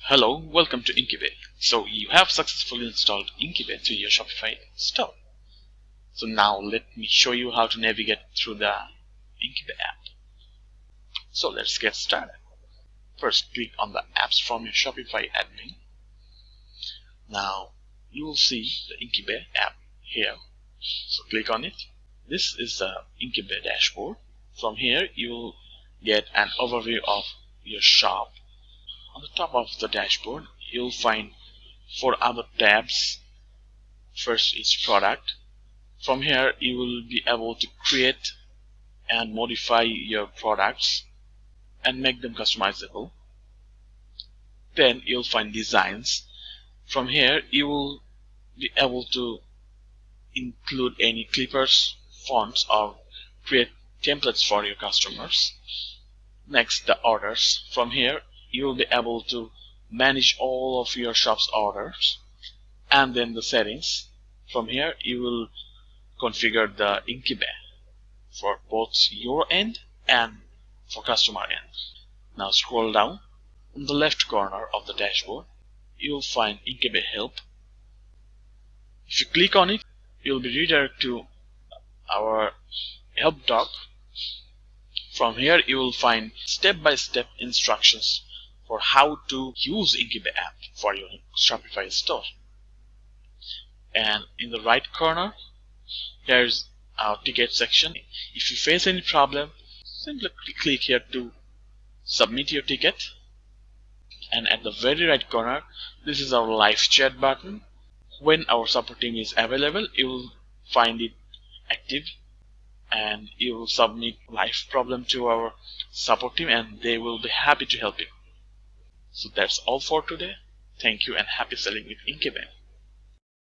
Hello, welcome to Inkybay. So you have successfully installed Inkybay to your Shopify store. So now let me show you how to navigate through the Inkybay app. So let's get started. First, click on the apps from your Shopify admin. Now you will see the Inkybay app here. So click on it. This is the Inkybay Dashboard. From here you will get an overview of your shop. On the top of the dashboard, you'll find 4 other tabs. First is product. From here, you will be able to create and modify your products and make them customizable. Then you'll find designs. From here, you will be able to include any clippers, fonts, or create templates for your customers. Next, the orders. From here, you will be able to manage all of your shop's orders. And then the settings. From here you will configure the Inkybay for both your end and for customer end. Now scroll down. On the left corner of the dashboard you will find Inkybay Help. If you click on it, you will be redirected to our help doc. From here you will find step-by-step instructions for how to use Inkybay app for your Shopify store. And in the right corner, here's our ticket section. If you face any problem, simply click here to submit your ticket. And at the very right corner, this is our live chat button. When our support team is available, you will find it active and you will submit live problem to our support team and they will be happy to help you. So that's all for today. Thank you and happy selling with Inkybay.